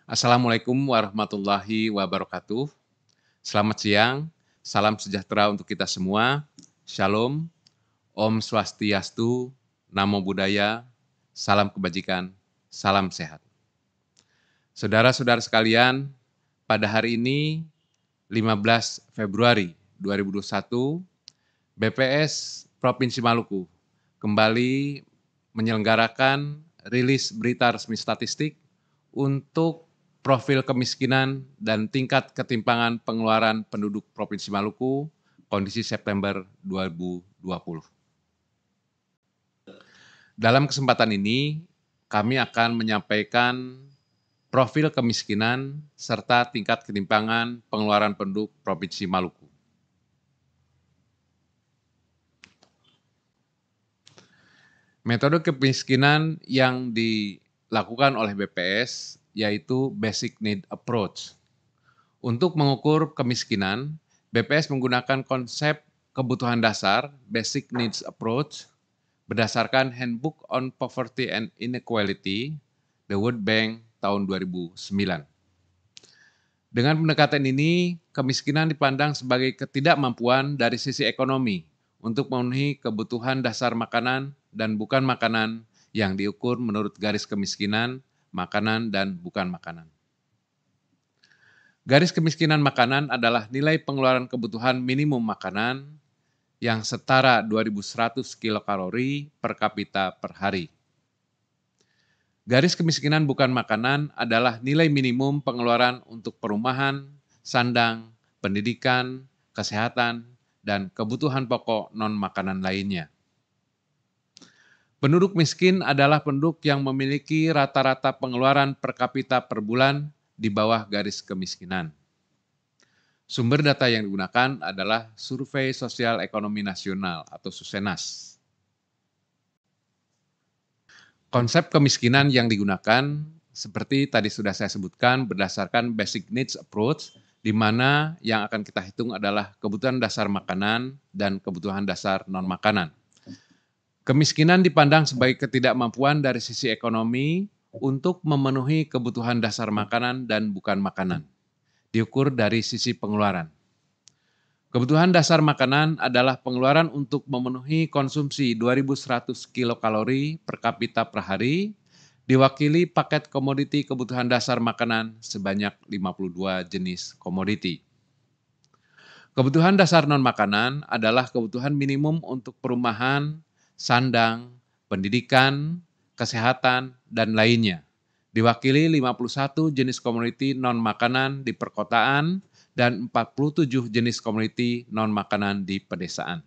Assalamualaikum warahmatullahi wabarakatuh. Selamat siang, salam sejahtera untuk kita semua. Shalom, Om Swastiastu, Namo Buddhaya, salam kebajikan, salam sehat. Saudara-saudara sekalian, pada hari ini 15 Februari 2021, BPS Provinsi Maluku kembali menyelenggarakan rilis berita resmi statistik untuk profil kemiskinan dan tingkat ketimpangan pengeluaran penduduk Provinsi Maluku kondisi September 2020. Dalam kesempatan ini, kami akan menyampaikan profil kemiskinan serta tingkat ketimpangan pengeluaran penduduk Provinsi Maluku. Metode kemiskinan yang dilakukan oleh BPS yaitu Basic Need Approach. Untuk mengukur kemiskinan, BPS menggunakan konsep kebutuhan dasar Basic Needs Approach berdasarkan Handbook on Poverty and Inequality, The World Bank tahun 2009. Dengan pendekatan ini, kemiskinan dipandang sebagai ketidakmampuan dari sisi ekonomi untuk memenuhi kebutuhan dasar makanan dan bukan makanan yang diukur menurut garis kemiskinan, makanan dan bukan makanan. Garis kemiskinan makanan adalah nilai pengeluaran kebutuhan minimum makanan yang setara 2.100 kilokalori per kapita per hari. Garis kemiskinan bukan makanan adalah nilai minimum pengeluaran untuk perumahan, sandang, pendidikan, kesehatan, dan kebutuhan pokok non-makanan lainnya. Penduduk miskin adalah penduduk yang memiliki rata-rata pengeluaran per kapita per bulan di bawah garis kemiskinan. Sumber data yang digunakan adalah Survei Sosial Ekonomi Nasional atau Susenas. Konsep kemiskinan yang digunakan seperti tadi sudah saya sebutkan berdasarkan Basic Needs Approach, di mana yang akan kita hitung adalah kebutuhan dasar makanan dan kebutuhan dasar non-makanan. Kemiskinan dipandang sebagai ketidakmampuan dari sisi ekonomi untuk memenuhi kebutuhan dasar makanan dan bukan makanan, diukur dari sisi pengeluaran. Kebutuhan dasar makanan adalah pengeluaran untuk memenuhi konsumsi 2.100 kilokalori per kapita per hari, diwakili paket komoditi kebutuhan dasar makanan sebanyak 52 jenis komoditi. Kebutuhan dasar non-makanan adalah kebutuhan minimum untuk perumahan, sandang, pendidikan, kesehatan, dan lainnya. Diwakili 51 jenis komoditi non-makanan di perkotaan dan 47 jenis komoditi non-makanan di pedesaan.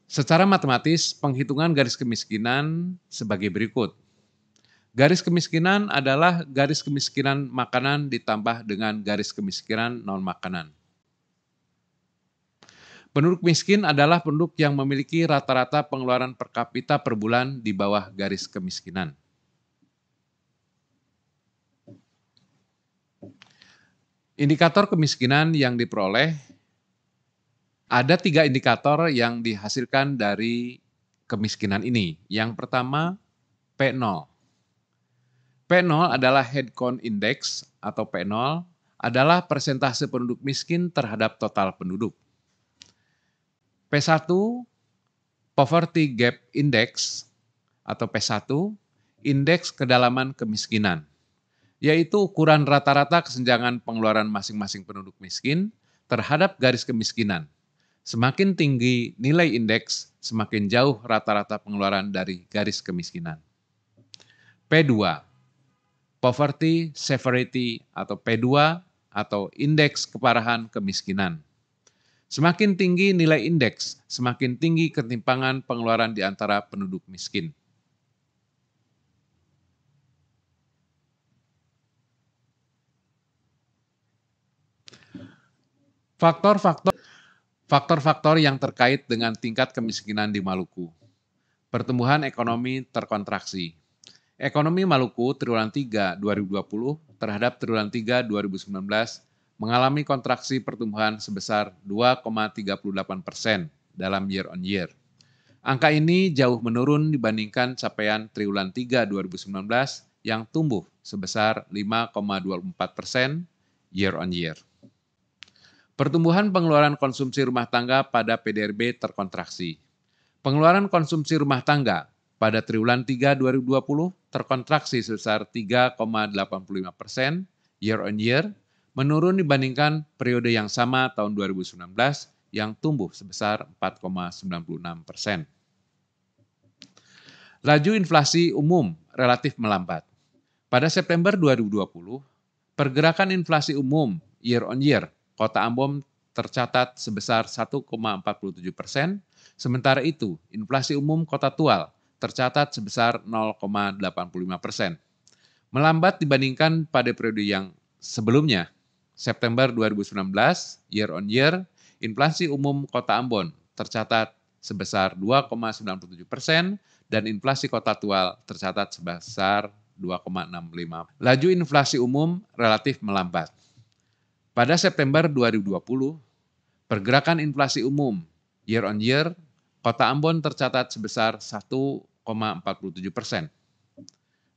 Secara matematis, penghitungan garis kemiskinan sebagai berikut. Garis kemiskinan adalah garis kemiskinan makanan ditambah dengan garis kemiskinan non-makanan. Penduduk miskin adalah penduduk yang memiliki rata-rata pengeluaran per kapita per bulan di bawah garis kemiskinan. Indikator kemiskinan yang diperoleh, ada 3 indikator yang dihasilkan dari kemiskinan ini. Yang pertama, P0. P0 adalah Head Count Index atau P0 adalah persentase penduduk miskin terhadap total penduduk. P1, Poverty Gap Index atau P1, indeks kedalaman kemiskinan, yaitu ukuran rata-rata kesenjangan pengeluaran masing-masing penduduk miskin terhadap garis kemiskinan. Semakin tinggi nilai indeks, semakin jauh rata-rata pengeluaran dari garis kemiskinan. P2, Poverty Severity atau P2 atau indeks keparahan kemiskinan. Semakin tinggi nilai indeks, semakin tinggi ketimpangan pengeluaran di antara penduduk miskin. Faktor-faktor yang terkait dengan tingkat kemiskinan di Maluku. Pertumbuhan ekonomi terkontraksi. Ekonomi Maluku triwulan 3 2020 terhadap triwulan 3 2019 mengalami kontraksi pertumbuhan sebesar 2,38% dalam year on year. Angka ini jauh menurun dibandingkan capaian triwulan 3 2019 yang tumbuh sebesar 5,24% year on year. Pertumbuhan pengeluaran konsumsi rumah tangga pada PDRB terkontraksi. Pengeluaran konsumsi rumah tangga pada triwulan 3 2020 terkontraksi sebesar 3,85% year on year, menurun dibandingkan periode yang sama tahun 2019 yang tumbuh sebesar 4,96%. Laju inflasi umum relatif melambat. Pada September 2020, pergerakan inflasi umum year on year Kota Ambon tercatat sebesar 1,47%, sementara itu inflasi umum Kota Tual tercatat sebesar 0,85%. Melambat dibandingkan pada periode yang sebelumnya, September 2019, year on year, inflasi umum Kota Ambon tercatat sebesar 2,97% dan inflasi Kota Tual tercatat sebesar 2,65%. Laju inflasi umum relatif melambat. Pada September 2020, pergerakan inflasi umum year on year Kota Ambon tercatat sebesar 1,47%.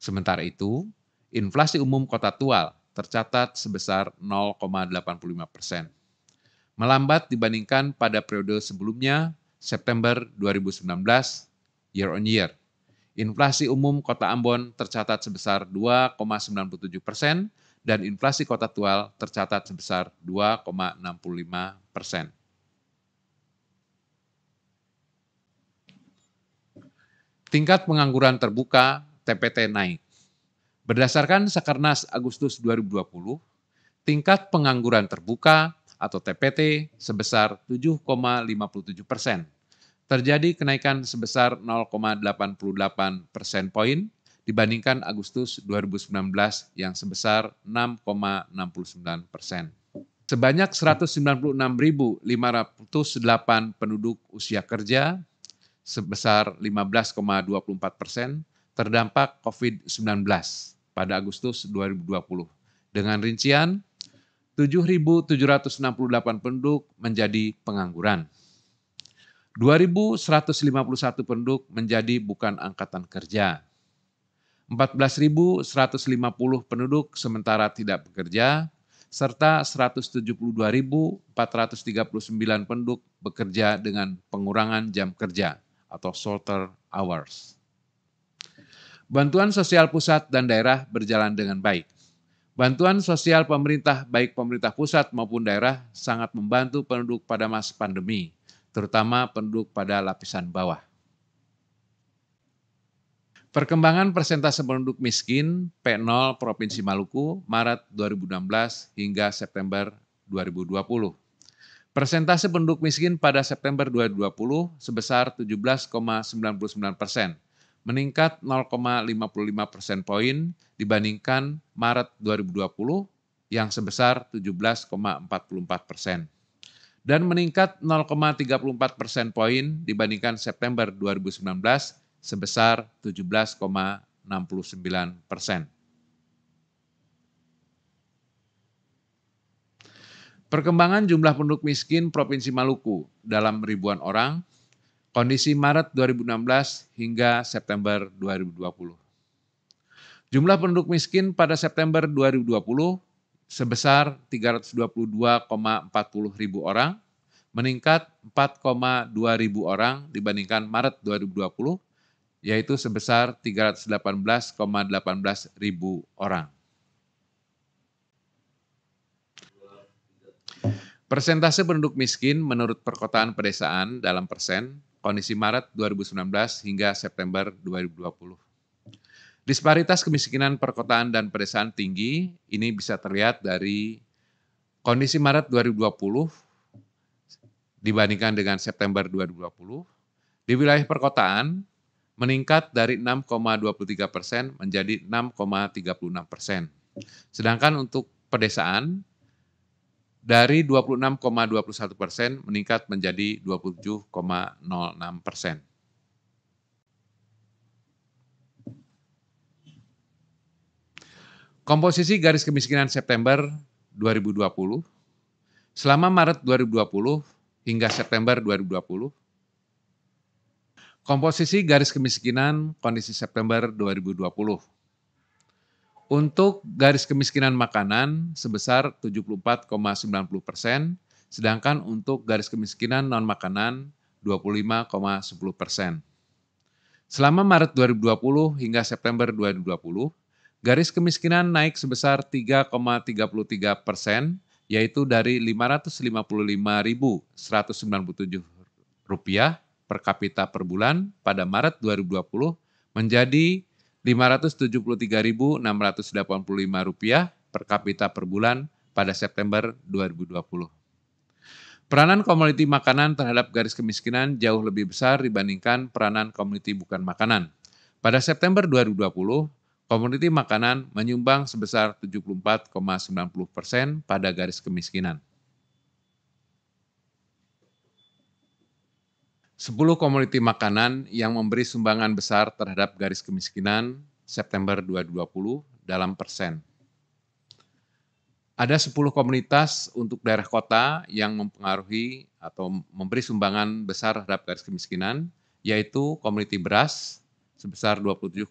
Sementara itu, inflasi umum Kota Tual tercatat sebesar 0,85%. Melambat dibandingkan pada periode sebelumnya, September 2019, year on year. Inflasi umum Kota Ambon tercatat sebesar 2,97% dan inflasi Kota Tual tercatat sebesar 2,65%. Tingkat pengangguran terbuka TPT naik. Berdasarkan Sakernas Agustus 2020, tingkat pengangguran terbuka atau TPT sebesar 7,57%. Terjadi kenaikan sebesar 0,88% poin dibandingkan Agustus 2019 yang sebesar 6,69%. Sebanyak 196.508 penduduk usia kerja sebesar 15,24% terdampak COVID-19 pada Agustus 2020. Dengan rincian, 7.768 penduduk menjadi pengangguran. 2.151 penduduk menjadi bukan angkatan kerja. 14.150 penduduk sementara tidak bekerja, serta 172.439 penduduk bekerja dengan pengurangan jam kerja atau shorter hours. Bantuan sosial pusat dan daerah berjalan dengan baik. Bantuan sosial pemerintah, baik pemerintah pusat maupun daerah, sangat membantu penduduk pada masa pandemi, terutama penduduk pada lapisan bawah. Perkembangan persentase penduduk miskin P0 Provinsi Maluku Maret 2016 hingga September 2020. Persentase penduduk miskin pada September 2020 sebesar 17,99%, meningkat 0,55% poin dibandingkan Maret 2020 yang sebesar 17,44%. Dan meningkat 0,34% poin dibandingkan September 2019 sebesar 17,69%. Perkembangan jumlah penduduk miskin Provinsi Maluku dalam ribuan orang, kondisi Maret 2016 hingga September 2020. Jumlah penduduk miskin pada September 2020 sebesar 322,40 ribu orang, meningkat 4,2 ribu orang dibandingkan Maret 2020, yaitu sebesar 318,18 ribu orang. Persentase penduduk miskin menurut perkotaan pedesaan dalam persen, kondisi Maret 2019 hingga September 2020. Disparitas kemiskinan perkotaan dan pedesaan tinggi, ini bisa terlihat dari kondisi Maret 2020 dibandingkan dengan September 2020. Di wilayah perkotaan, meningkat dari 6,23% menjadi 6,36%. Sedangkan untuk pedesaan, dari 26,21% meningkat menjadi 27,06%. Komposisi garis kemiskinan September 2020, selama Maret 2020 hingga September 2020, Komposisi garis kemiskinan kondisi September 2020. Untuk garis kemiskinan makanan sebesar 74,90%, sedangkan untuk garis kemiskinan non-makanan 25,10%. Selama Maret 2020 hingga September 2020, garis kemiskinan naik sebesar 3,33%, yaitu dari Rp555.197 per kapita per bulan pada Maret 2020 menjadi Rp573.685 per kapita per bulan pada September 2020. Peranan komoditi makanan terhadap garis kemiskinan jauh lebih besar dibandingkan peranan komoditi bukan makanan. Pada September 2020, komoditi makanan menyumbang sebesar 74,90% pada garis kemiskinan. 10 komoditi makanan yang memberi sumbangan besar terhadap garis kemiskinan September 2020 dalam persen. Ada 10 komunitas untuk daerah kota yang mempengaruhi atau memberi sumbangan besar terhadap garis kemiskinan, yaitu komoditi beras sebesar 27,43%,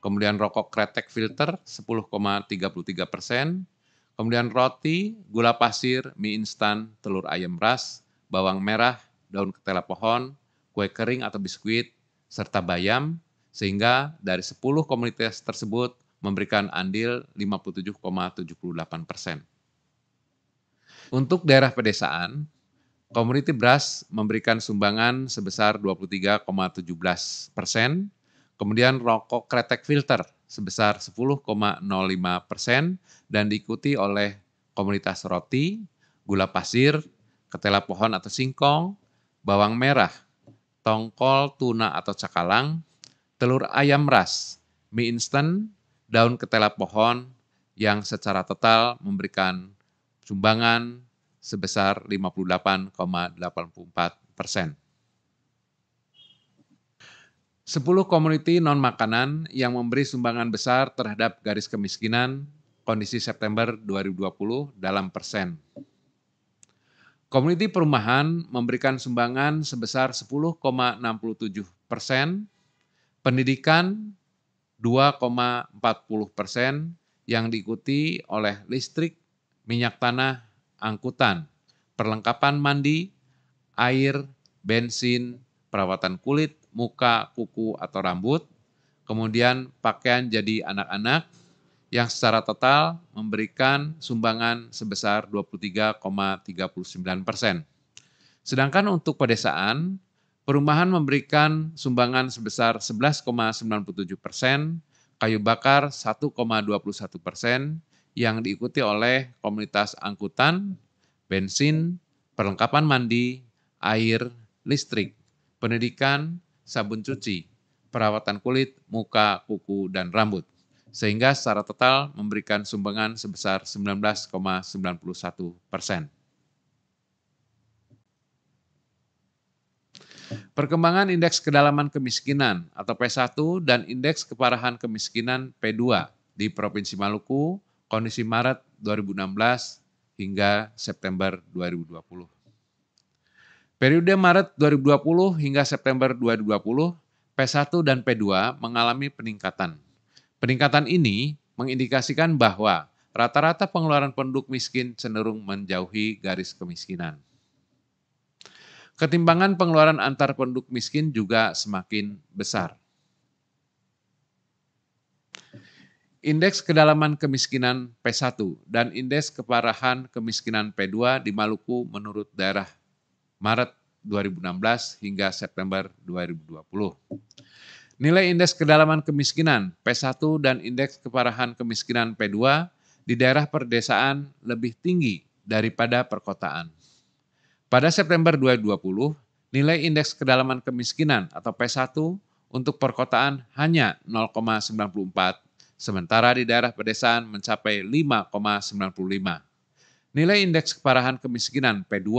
kemudian rokok kretek filter 10,33%, kemudian roti, gula pasir, mie instan, telur ayam ras, bawang merah, daun ketela pohon, kue kering atau biskuit, serta bayam, sehingga dari 10 komunitas tersebut memberikan andil 57,78%. Untuk daerah pedesaan, komoditi beras memberikan sumbangan sebesar 23,17%, kemudian rokok kretek filter sebesar 10,05% dan diikuti oleh komoditas roti, gula pasir, ketela pohon atau singkong, bawang merah, tongkol, tuna atau cakalang, telur ayam ras, mie instan, daun ketela pohon yang secara total memberikan sumbangan sebesar 58,84%. 10 komoditi non-makanan yang memberi sumbangan besar terhadap garis kemiskinan kondisi September 2020 dalam persen. Komoditi perumahan memberikan sumbangan sebesar 10,67%, pendidikan 2,40% yang diikuti oleh listrik, minyak tanah, angkutan, perlengkapan mandi, air, bensin, perawatan kulit, muka, kuku atau rambut, kemudian pakaian jadi anak-anak yang secara total memberikan sumbangan sebesar 23,39%. Sedangkan untuk pedesaan, perumahan memberikan sumbangan sebesar 11,97%, kayu bakar 1,21%, yang diikuti oleh komunitas angkutan, bensin, perlengkapan mandi, air, listrik, pendidikan, sabun cuci, perawatan kulit, muka, kuku, dan rambut. Sehingga secara total memberikan sumbangan sebesar 19,91%. Perkembangan indeks kedalaman kemiskinan atau P1 dan indeks keparahan kemiskinan P2 di Provinsi Maluku kondisi Maret 2016 hingga September 2020. Periode Maret 2020 hingga September 2020, P1 dan P2 mengalami peningkatan. Peningkatan ini mengindikasikan bahwa rata-rata pengeluaran penduduk miskin cenderung menjauhi garis kemiskinan. Ketimpangan pengeluaran antar penduduk miskin juga semakin besar. Indeks kedalaman kemiskinan P1 dan indeks keparahan kemiskinan P2 di Maluku menurut daerah Maret 2016 hingga September 2020. Nilai indeks kedalaman kemiskinan P1 dan indeks keparahan kemiskinan P2 di daerah perdesaan lebih tinggi daripada perkotaan. Pada September 2020, nilai indeks kedalaman kemiskinan atau P1 untuk perkotaan hanya 0,94, sementara di daerah pedesaan mencapai 5,95. Nilai indeks keparahan kemiskinan P2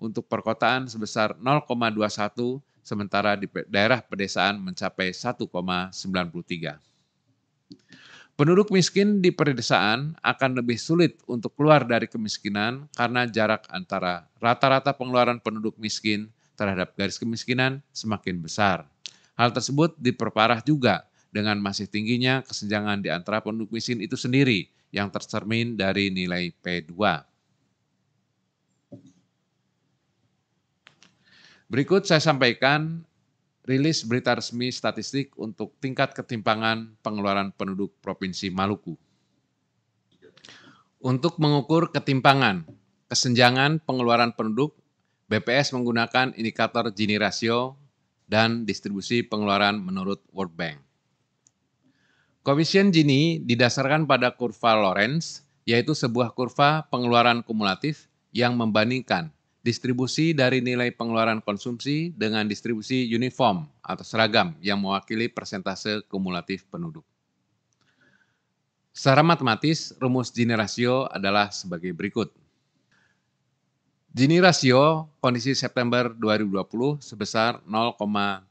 untuk perkotaan sebesar 0,21, sementara di daerah pedesaan mencapai 1,93. Penduduk miskin di pedesaan akan lebih sulit untuk keluar dari kemiskinan karena jarak antara rata-rata pengeluaran penduduk miskin terhadap garis kemiskinan semakin besar. Hal tersebut diperparah juga dengan masih tingginya kesenjangan di antara penduduk miskin itu sendiri yang tercermin dari nilai P2. Berikut saya sampaikan rilis berita resmi statistik untuk tingkat ketimpangan pengeluaran penduduk Provinsi Maluku. Untuk mengukur ketimpangan, kesenjangan pengeluaran penduduk, BPS menggunakan indikator Gini rasio dan distribusi pengeluaran menurut World Bank. Koefisien Gini didasarkan pada kurva Lorenz, yaitu sebuah kurva pengeluaran kumulatif yang membandingkan distribusi dari nilai pengeluaran konsumsi dengan distribusi uniform atau seragam yang mewakili persentase kumulatif penduduk. Secara matematis, rumus Gini rasio adalah sebagai berikut. Gini rasio kondisi September 2020 sebesar 0,326,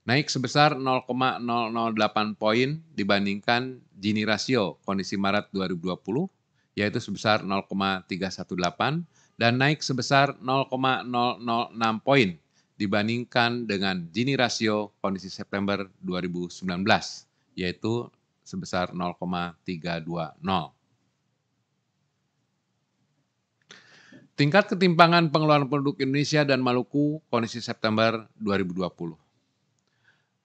naik sebesar 0,008 poin dibandingkan Gini rasio kondisi Maret 2020, yaitu sebesar 0,318, dan naik sebesar 0,006 poin dibandingkan dengan Gini rasio kondisi September 2019, yaitu sebesar 0,320. Tingkat ketimpangan pengeluaran penduduk Indonesia dan Maluku kondisi September 2020.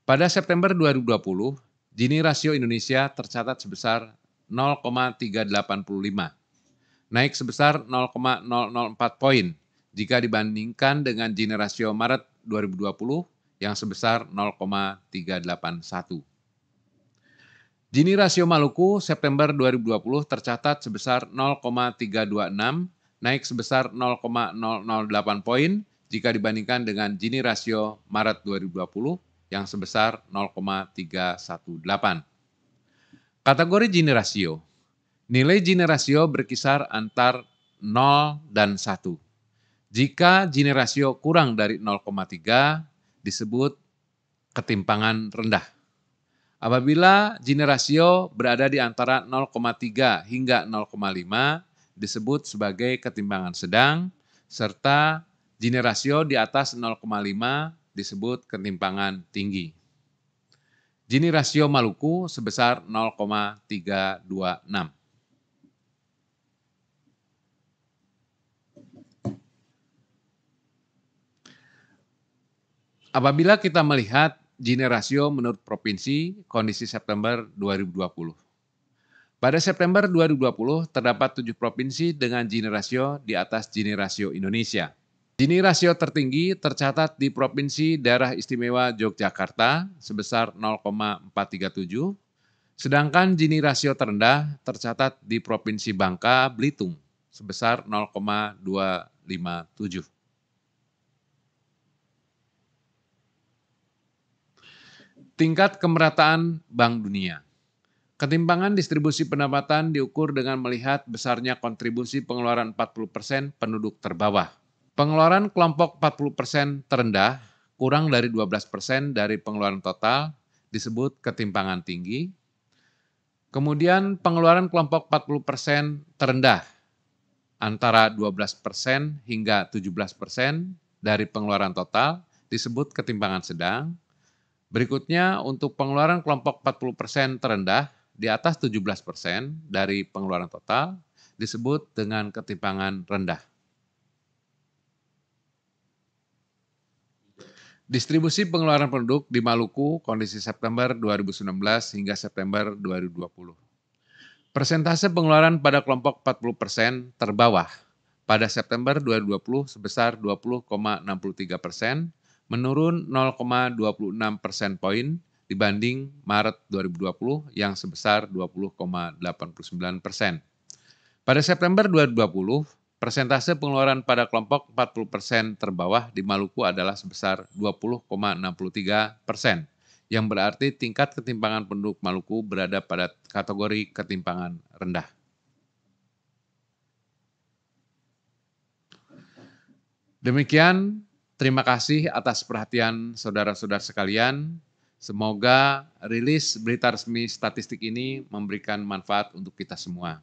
Pada September 2020, Gini rasio Indonesia tercatat sebesar 0,385, naik sebesar 0,004 poin jika dibandingkan dengan Gini rasio Maret 2020 yang sebesar 0,381. Gini rasio Maluku September 2020 tercatat sebesar 0,326, naik sebesar 0,008 poin jika dibandingkan dengan Gini rasio Maret 2020 yang sebesar 0,318. Kategori Gini rasio. Nilai Gini rasio berkisar antar 0 dan 1. Jika Gini rasio kurang dari 0,3 disebut ketimpangan rendah. Apabila Gini rasio berada di antara 0,3 hingga 0,5 disebut sebagai ketimpangan sedang, serta Gini rasio di atas 0,5 disebut ketimpangan tinggi. Gini rasio Maluku sebesar 0,326. Apabila kita melihat Gini rasio menurut provinsi kondisi September 2020. Pada September 2020 terdapat 7 provinsi dengan Gini rasio di atas Gini rasio Indonesia. Gini rasio tertinggi tercatat di Provinsi Daerah Istimewa Yogyakarta sebesar 0,437, sedangkan Gini rasio terendah tercatat di Provinsi Bangka Belitung sebesar 0,257. Tingkat kemerataan Bank Dunia. Ketimpangan distribusi pendapatan diukur dengan melihat besarnya kontribusi pengeluaran 40% penduduk terbawah. Pengeluaran kelompok 40% terendah kurang dari 12% dari pengeluaran total disebut ketimpangan tinggi. Kemudian pengeluaran kelompok 40% terendah antara 12% hingga 17% dari pengeluaran total disebut ketimpangan sedang. Berikutnya untuk pengeluaran kelompok 40% terendah di atas 17% dari pengeluaran total disebut dengan ketimpangan rendah. Distribusi pengeluaran penduduk di Maluku kondisi September 2019 hingga September 2020. Persentase pengeluaran pada kelompok 40% terbawah pada September 2020 sebesar 20,63%, menurun 0,26 persen poin dibanding Maret 2020 yang sebesar 20,89%. Pada September 2020, persentase pengeluaran pada kelompok 40% terbawah di Maluku adalah sebesar 20,63%, yang berarti tingkat ketimpangan penduduk Maluku berada pada kategori ketimpangan rendah. Demikian, terima kasih atas perhatian saudara-saudara sekalian. Semoga rilis berita resmi statistik ini memberikan manfaat untuk kita semua.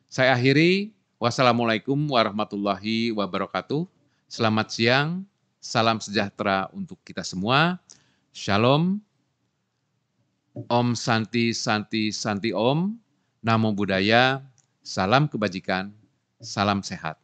Saya akhiri, wassalamualaikum warahmatullahi wabarakatuh. Selamat siang, salam sejahtera untuk kita semua. Shalom, Om Santi Santi Santi Om, Namo Buddhaya, salam kebajikan, salam sehat.